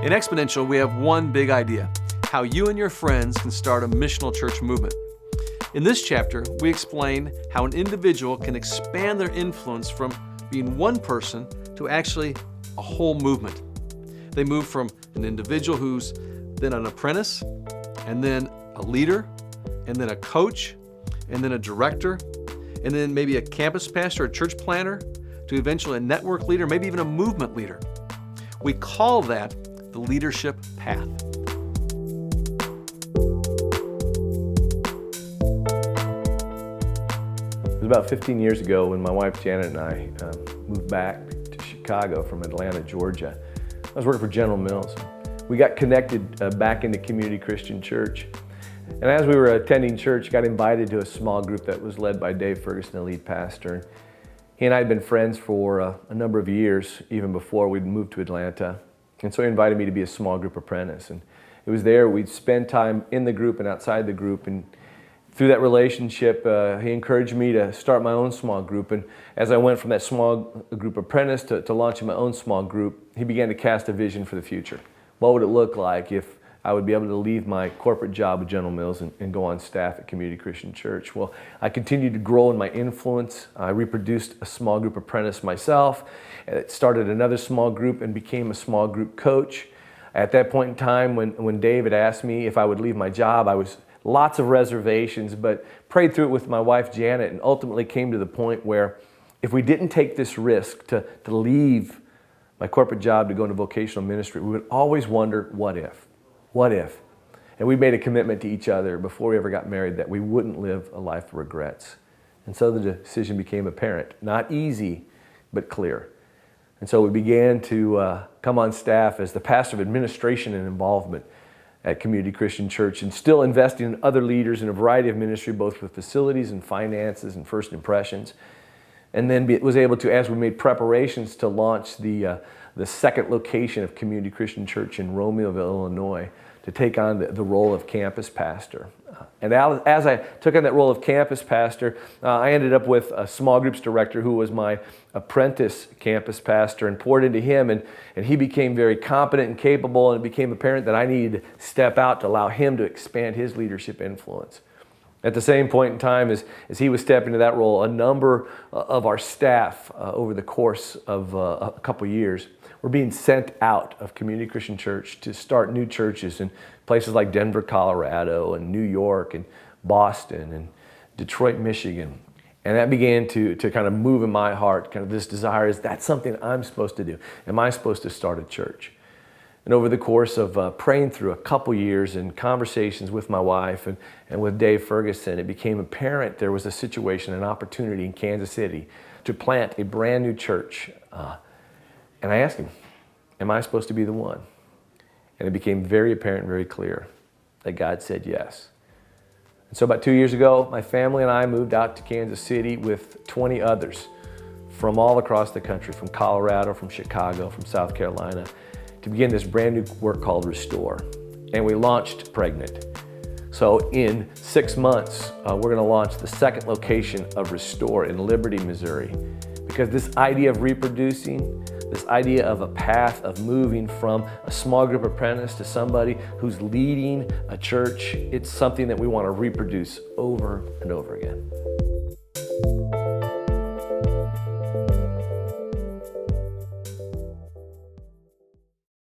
In Exponential, we have one big idea: how you and your friends can start a missional church movement. In this chapter, we explain how an individual can expand their influence from being one person to actually a whole movement. They move from an individual who's then an apprentice, and then a leader, and then a coach, and then a director, and then maybe a campus pastor, a church planner, to eventually a network leader, maybe even a movement leader. We call that the leadership path. It was about 15 years ago when my wife Janet and I moved back to Chicago from Atlanta, Georgia. I was working for General Mills. We got connected back into Community Christian Church. And as we were attending church, got invited to a small group that was led by Dave Ferguson, the lead pastor. He and I had been friends for a number of years, even before we'd moved to Atlanta. And so he invited me to be a small group apprentice. And it was there we'd spend time in the group and outside the group. And through that relationship, he encouraged me to start my own small group. And as I went from that small group apprentice to launching my own small group, he began to cast a vision for the future. What would it look like if I would be able to leave my corporate job with General Mills and go on staff at Community Christian Church? Well, I continued to grow in my influence. I reproduced a small group apprentice myself, started another small group and became a small group coach. At that point in time, when David asked me if I would leave my job, I was lots of reservations, but prayed through it with my wife Janet and ultimately came to the point where if we didn't take this risk to leave my corporate job to go into vocational ministry, we would always wonder, what if? What if? And we made a commitment to each other before we ever got married that we wouldn't live a life of regrets. And so the decision became apparent. Not easy, but clear. And so we began to come on staff as the pastor of administration and involvement at Community Christian Church, and still investing in other leaders in a variety of ministry, both with facilities and finances and first impressions. And then was able to, as we made preparations to launch the second location of Community Christian Church in Romeoville, Illinois, to take on the role of campus pastor. And as I took on that role of campus pastor, I ended up with a small groups director who was my apprentice campus pastor, and poured into him, and he became very competent and capable, and it became apparent that I needed to step out to allow him to expand his leadership influence. At the same point in time as he was stepping into that role, a number of our staff over the course of a couple years were being sent out of Community Christian Church to start new churches in places like Denver, Colorado, and New York, and Boston, and Detroit, Michigan. And that began to kind of move in my heart, kind of this desire, is that something I'm supposed to do? Am I supposed to start a church? And over the course of praying through a couple years and conversations with my wife and with Dave Ferguson, it became apparent there was a situation, an opportunity in Kansas City to plant a brand new church. And I asked him, am I supposed to be the one? And it became very apparent, very clear that God said yes. And so about 2 years ago, my family and I moved out to Kansas City with 20 others from all across the country, from Colorado, from Chicago, from South Carolina, to begin this brand new work called Restore. And we launched pregnant. So in 6 months, we're going to launch the second location of Restore in Liberty, Missouri. Because this idea of reproducing, this idea of a path of moving from a small group apprentice to somebody who's leading a church, it's something that we want to reproduce over and over again.